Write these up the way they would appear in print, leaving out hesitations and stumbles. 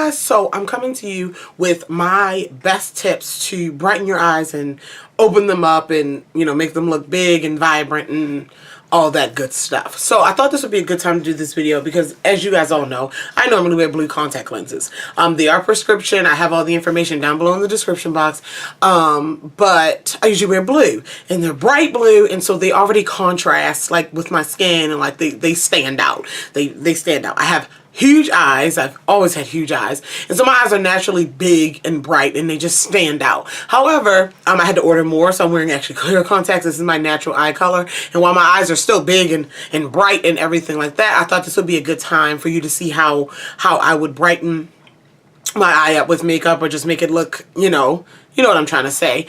guys, so I'm coming to you with my best tips to brighten your eyes and open them up and, you know, make them look big and vibrant and all that good stuff. So I thought this would be a good time to do this video because, as you guys all know, I normally wear blue contact lenses. They are prescription. I have all the information down below in the description box. But I usually wear blue, and they're bright blue, and so they already contrast like with my skin, and like they stand out. They stand out. I have huge eyes. I've always had huge eyes, and so my eyes are naturally big and bright, and they just stand out. However, I had to order more, so I'm wearing actually clear contacts. This is my natural eye color, and while my eyes are still big and bright and everything like that, I thought this would be a good time for you to see how I would brighten my eye up with makeup, or just make it look, you know what I'm trying to say,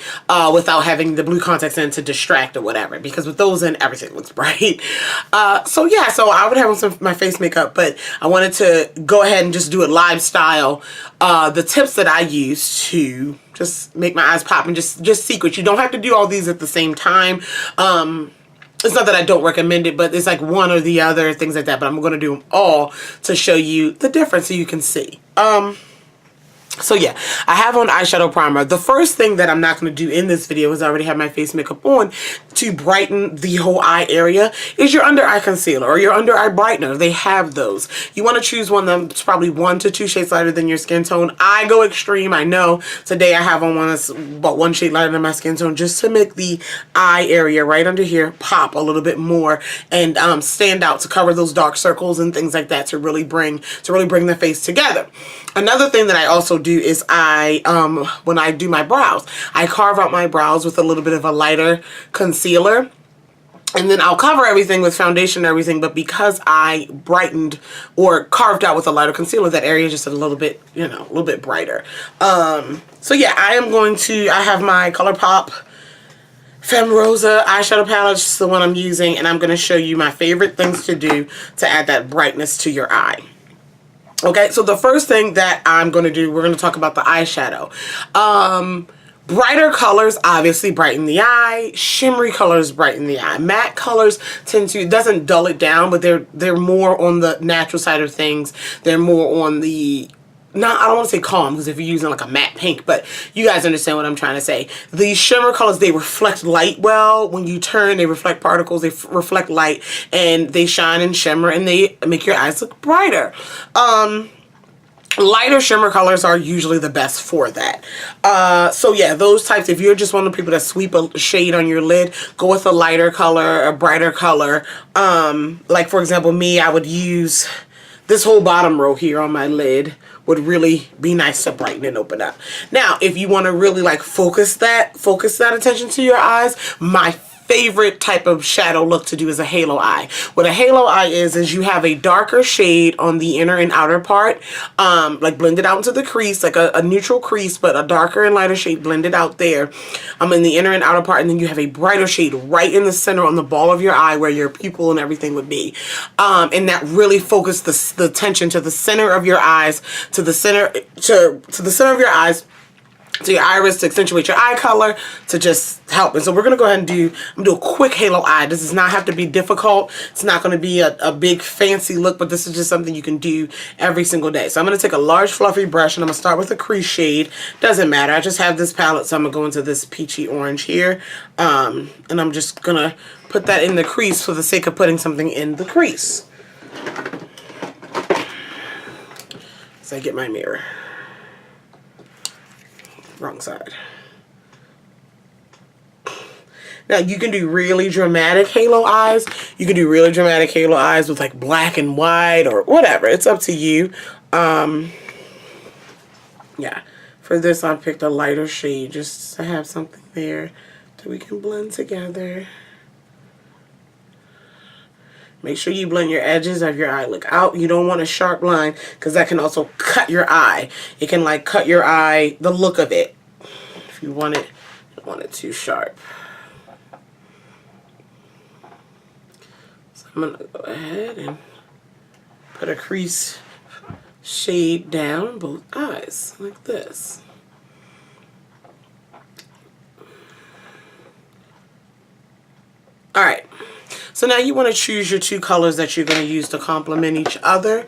without having the blue contacts in to distract or whatever, because with those in, everything looks bright. So yeah, so I would have on some of my face makeup, but I wanted to go ahead and just do it live style. The tips that I use to just make my eyes pop, and just secrets. You don't have to do all these at the same time. It's not that I don't recommend it, but it's like one or the other, things like that, but I'm going to do them all to show you the difference so you can see. So yeah, I have on eyeshadow primer. The first thing that I'm not going to do in this video is I already have my face makeup on to brighten the whole eye area is your under eye concealer or your under eye brightener. They have those. You want to choose one that's probably 1 to 2 shades lighter than your skin tone. I go extreme. I know today I have on one that's about 1 shade lighter than my skin tone, just to make the eye area right under here pop a little bit more and stand out, to cover those dark circles and things like that, to really bring the face together. Another thing that I also do is when I do my brows, I carve out my brows with a little bit of a lighter concealer, and then I'll cover everything with foundation and everything, but because I brightened or carved out with a lighter concealer, that area is just a little bit, a little bit brighter. So yeah, I have my ColourPop Femme Rosa eyeshadow palette. It's the one I'm using, and I'm going to show you my favorite things to do to add that brightness to your eye. Okay, so the first thing that I'm going to do, we're going to talk about the eyeshadow. Brighter colors obviously brighten the eye. Shimmery colors brighten the eye. Matte colors doesn't dull it down, but they're more on the natural side of things. They're more on the, I don't want to say calm, because if you're using like a matte pink, but you guys understand what I'm trying to say. These shimmer colors, they reflect light well. When you turn, they reflect particles, they reflect light, and they shine and shimmer, and they make your eyes look brighter. Lighter shimmer colors are usually the best for that. So yeah, those types, if you're just one of the people that sweep a shade on your lid, go with a lighter color, a brighter color. Like for example, me, I would use this whole bottom row here on my lid. Would really be nice to brighten and open up. Now, if you want to really like focus that attention to your eyes, my favorite type of shadow look to do is a halo eye. What a halo eye is you have a darker shade on the inner and outer part, like blended out into the crease, like a neutral crease, but a darker and lighter shade blended out there in the inner and outer part, and then you have a brighter shade right in the center on the ball of your eye where your pupil and everything would be. And that really focused the attention to the center of your eyes, to the center of your eyes, to your iris, to accentuate your eye color, to just help. And so we're going to go ahead and I'm going to do a quick halo eye. This does not have to be difficult. It's not going to be a big fancy look, but this is just something you can do every single day. So I'm going to take a large fluffy brush, and I'm going to start with a crease shade. Doesn't matter. I just have this palette, so I'm going to go into this peachy orange here. And I'm just going to put that in the crease for the sake of putting something in the crease. So I get my mirror. Wrong side. Now you can do really dramatic halo eyes. You can do really dramatic halo eyes with like black and white or whatever. It's up to you. Yeah. For this, I picked a lighter shade just to have something there that we can blend together. Make sure you blend your edges of your eye. Look out. You don't want a sharp line, because that can also cut your eye. It can like cut your eye, the look of it, if you want it, you don't want it too sharp. So I'm going to go ahead and put a crease shade down both eyes like this. All right. So now you want to choose your 2 colors that you're going to use to complement each other.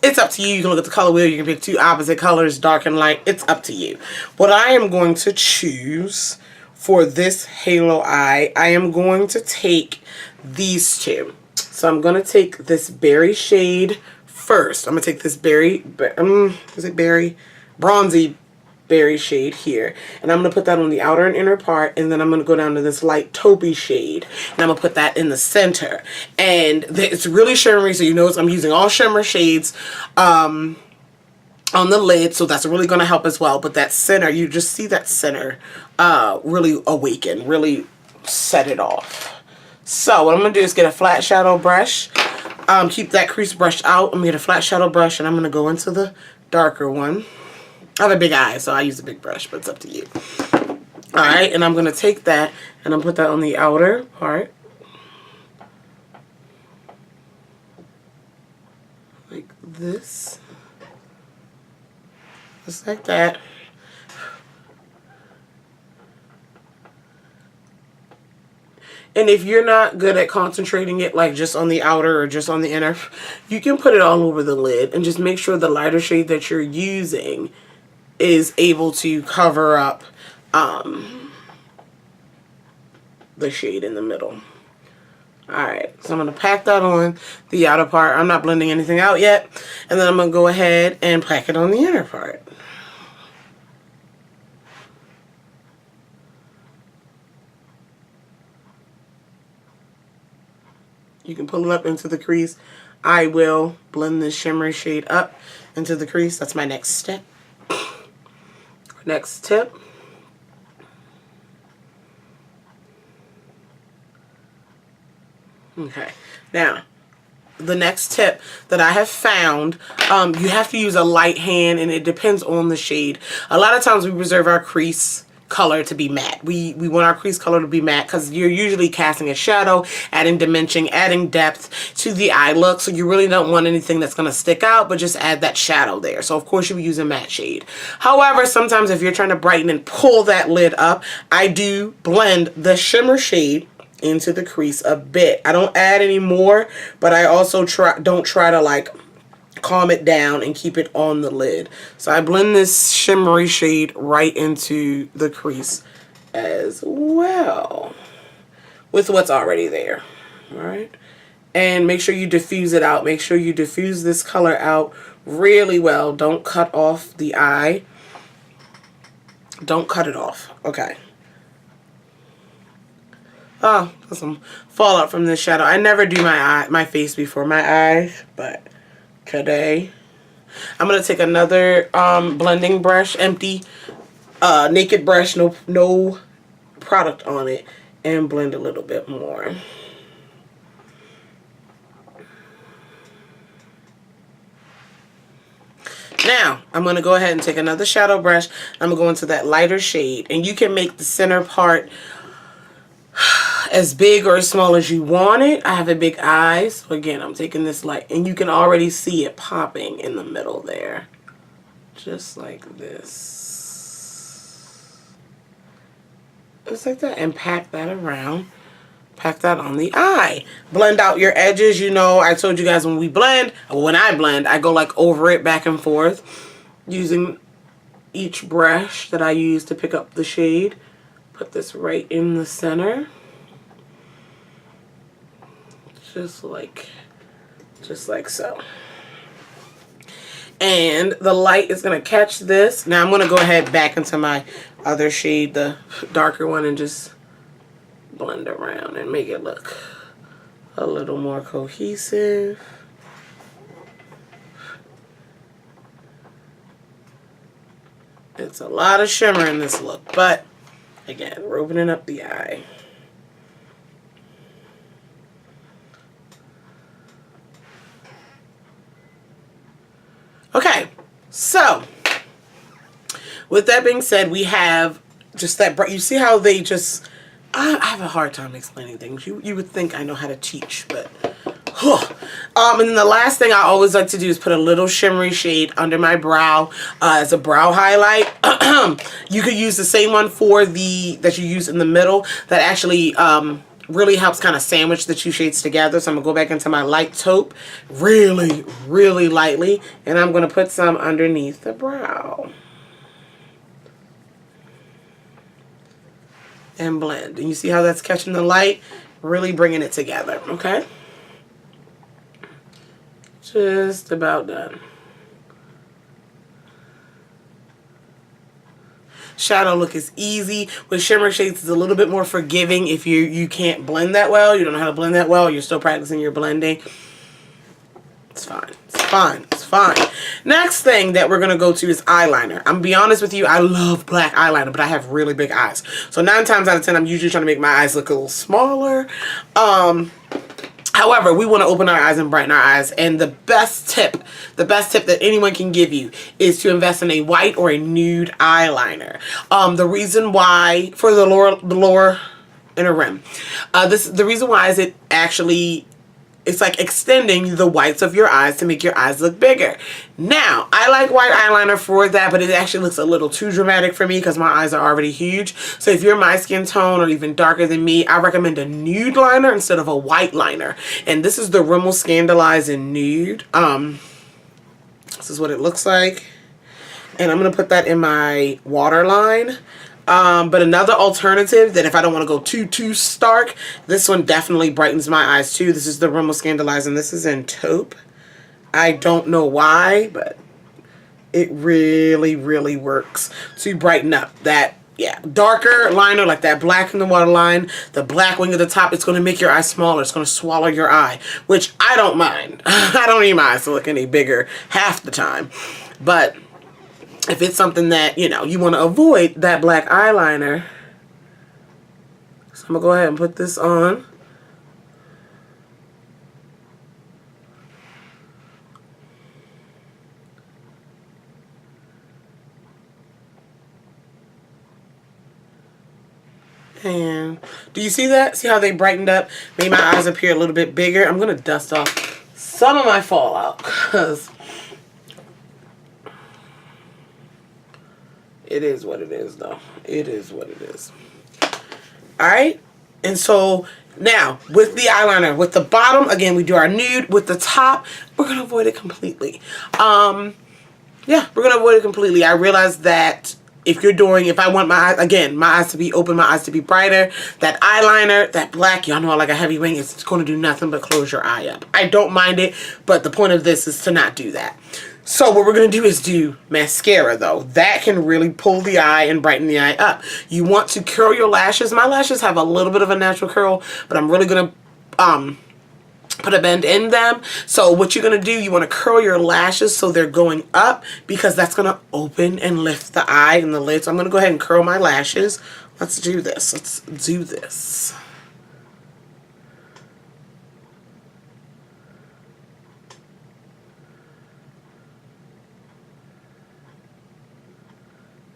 It's up to you. You can look at the color wheel. You can pick two opposite colors, dark and light. It's up to you. What I am going to choose for this halo eye, I am going to take these two. So I'm going to take this berry shade first. I'm going to take this bronzy berry shade here, and I'm going to put that on the outer and inner part, and then I'm going to go down to this light taupey shade, and I'm going to put that in the center. And it's really shimmery, so you notice I'm using all shimmer shades on the lid, so that's really going to help as well. But that center, you just see that center really awaken, really set it off. So what I'm going to do is get a flat shadow brush, keep that crease brush out. I'm going to get a flat shadow brush, and I'm going to go into the darker one. I have a big eye, so I use a big brush, but it's up to you. Alright, and I'm going to take that, and I'm going to put that on the outer part. Like this. Just like that. And if you're not good at concentrating it like just on the outer or just on the inner, you can put it all over the lid and just make sure the lighter shade that you're using is able to cover up the shade in the middle. Alright, so I'm going to pack that on the outer part. I'm not blending anything out yet. And then I'm going to go ahead and pack it on the inner part. You can pull it up into the crease. I will blend this shimmery shade up into the crease. That's my next step. Next tip. Okay, now the next tip that I have found, you have to use a light hand, and it depends on the shade. A lot of times we reserve our crease color to be matte. We want our crease color to be matte because you're usually casting a shadow, adding dimension, adding depth to the eye look. So you really don't want anything that's going to stick out, but just add that shadow there. So of course you'll be using matte shade. However, sometimes if you're trying to brighten and pull that lid up, I do blend the shimmer shade into the crease a bit. I don't add any more, but I also don't try to like calm it down and keep it on the lid. So I blend this shimmery shade right into the crease as well with what's already there. Alright, and make sure you diffuse it out. Make sure you diffuse this color out really well. Don't cut off the eye. Don't cut it off. Okay. Oh, there's some fallout from this shadow. I never do my face before my eyes, but today I'm gonna take another blending brush, empty, naked brush, no product on it, and blend a little bit more. Now I'm gonna go ahead and take another shadow brush. I'm gonna go into that lighter shade, and you can make the center part as big or as small as you want it. I have a big eye, so again, I'm taking this light, and you can already see it popping in the middle there. Just like this. Just like that, and pack that around. Pack that on the eye. Blend out your edges. You know, I told you guys when I blend, I go like over it back and forth using each brush that I use to pick up the shade. Put this right in the center. Just like so. And the light is going to catch this. Now I'm going to go ahead back into my other shade, the darker one, and just blend around and make it look a little more cohesive. It's a lot of shimmer in this look, but again, we're opening up the eye. Okay, so with that being said, we have just that. You see how they just. I have a hard time explaining things. You would think I know how to teach, but. And then the last thing I always like to do is put a little shimmery shade under my brow as a brow highlight. You could use the same one for that you use in the middle that actually really helps kind of sandwich the two shades together. So I'm going to go back into my light taupe really, really lightly. And I'm going to put some underneath the brow. And blend. And you see how that's catching the light? Really bringing it together, okay? Just about done. Shadow look is easy. With shimmer shades, it's a little bit more forgiving if you can't blend that well. You don't know how to blend that well. You're still practicing your blending. It's fine. It's fine. It's fine. Next thing that we're going to go to is eyeliner. I'm going to be honest with you. I love black eyeliner, but I have really big eyes. So 9 times out of 10, I'm usually trying to make my eyes look a little smaller. However, we want to open our eyes and brighten our eyes. And the best tip that anyone can give you is to invest in a white or a nude eyeliner. The reason why, for the lower inner rim, the reason why is it's like extending the whites of your eyes to make your eyes look bigger. Now, I like white eyeliner for that, but it actually looks a little too dramatic for me because my eyes are already huge. So if you're my skin tone or even darker than me, I recommend a nude liner instead of a white liner. And this is the Rimmel Scandalize in Nude. This is what it looks like. And I'm going to put that in my waterline. But another alternative that if I don't want to go too stark, this one definitely brightens my eyes too. This is the Rimmel Scandalize, and this is in taupe. I don't know why, but it really, really works to brighten up that, yeah, darker liner like that black in the waterline, the black wing at the top. It's going to make your eye smaller. It's going to swallow your eye, which I don't mind. I don't need my eyes to look any bigger half the time. But if it's something that, you know, you want to avoid that black eyeliner, so I'm going to go ahead and put this on. And do you see that? See how they brightened up? Made my eyes appear a little bit bigger. I'm going to dust off some of my fallout because it is what it is, though. It is what it is. Alright? And so, now, with the eyeliner, with the bottom, again, we do our nude. With the top, we're going to avoid it completely. Yeah, we're going to avoid it completely. I realized that if I want my eyes, again, my eyes to be open, my eyes to be brighter, that eyeliner, that black, y'all know I like a heavy wing, it's going to do nothing but close your eye up. I don't mind it, but the point of this is to not do that. So what we're going to do is do mascara, though. That can really pull the eye and brighten the eye up. You want to curl your lashes. My lashes have a little bit of a natural curl, but I'm really going to put a bend in them. So what you're going to do, you want to curl your lashes so they're going up because that's going to open and lift the eye and the lid. So I'm going to go ahead and curl my lashes. Let's do this. Let's do this.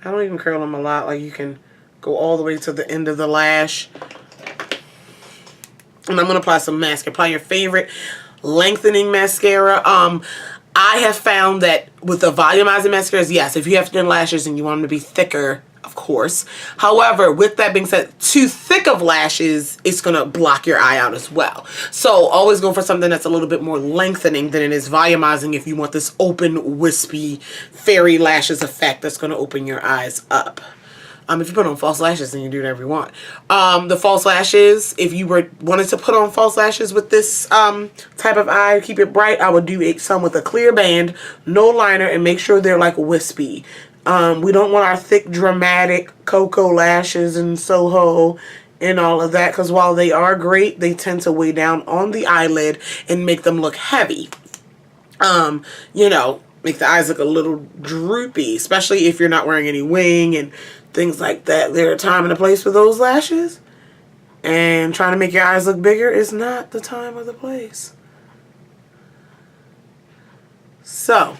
I don't even curl them a lot. Like, you can go all the way to the end of the lash. And I'm going to apply some mascara. Apply your favorite lengthening mascara. I have found that with the volumizing mascaras, yes, if you have thin lashes and you want them to be thicker, of course. However, with that being said, too thick of lashes, it's going to block your eye out as well. So always go for something that's a little bit more lengthening than it is volumizing if you want this open, wispy, fairy lashes effect that's going to open your eyes up. If you put on false lashes, then you do whatever you want. The false lashes, if you wanted to put on false lashes with this type of eye, keep it bright, I would do some with a clear band, no liner, and make sure they're like wispy. We don't want our thick, dramatic Cocoa lashes and Soho and all of that, because while they are great, they tend to weigh down on the eyelid and make them look heavy. You know, make the eyes look a little droopy, especially if you're not wearing any wing and things like that. There's a time and a place for those lashes, and trying to make your eyes look bigger is not the time or the place. So,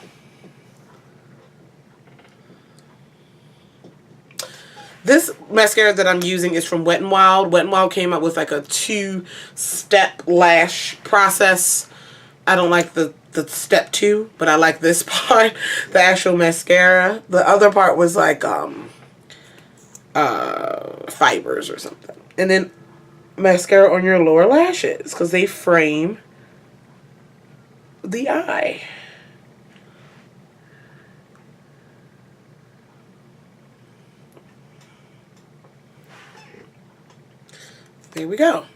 this mascara that I'm using is from Wet n Wild. Wet n Wild came up with like a 2-step lash process. I don't like the step 2, but I like this part, the actual mascara. The other part was like fibers or something. And then mascara on your lower lashes because they frame the eye. There we go.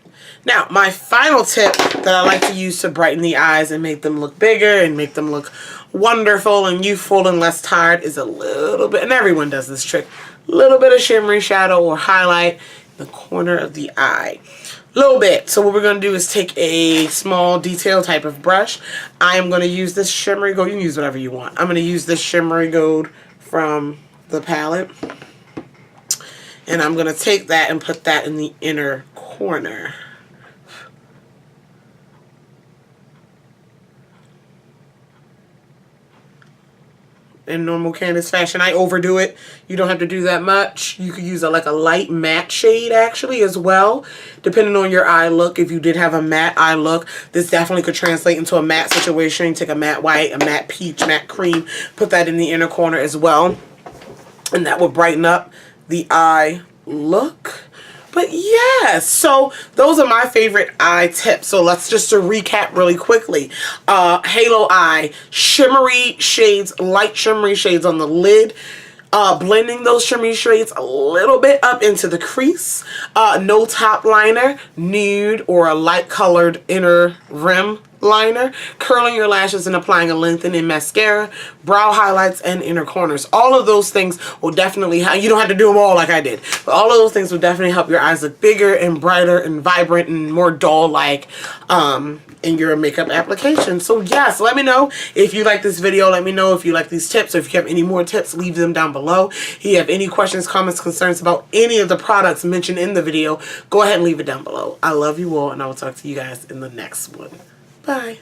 Now, my final tip that I like to use to brighten the eyes and make them look bigger and make them look wonderful and youthful and less tired is a little bit, and everyone does this trick, a little bit of shimmery shadow or highlight in the corner of the eye. A little bit. So what we're going to do is take a small detail type of brush. I am going to use this shimmery gold. You can use whatever you want. I'm going to use this shimmery gold from the palette. And I'm going to take that and put that in the inner corner. In normal Candace fashion, I overdo it. You don't have to do that much. You could use like a light matte shade actually as well, depending on your eye look. If you did have a matte eye look, this definitely could translate into a matte situation. Take a matte white, a matte peach, matte cream, put that in the inner corner as well, and that will brighten up the eye look. But yes, so those are my favorite eye tips. So let's just to recap really quickly. Halo eye, shimmery shades, light shimmery shades on the lid. Blending those shimmery shades a little bit up into the crease. No top liner, nude or a light colored inner rim liner, curling your lashes and applying a lengthening mascara, brow highlights, and inner corners. All of those things will definitely, you don't have to do them all like I did, but all of those things will definitely help your eyes look bigger and brighter and vibrant and more doll-like in your makeup application. So yes, let me know if you like this video. Let me know if you like these tips, or if you have any more tips, leave them down below. If you have any questions, comments, concerns about any of the products mentioned in the video, go ahead and leave it down below. I love you all, and I will talk to you guys in the next one. Bye.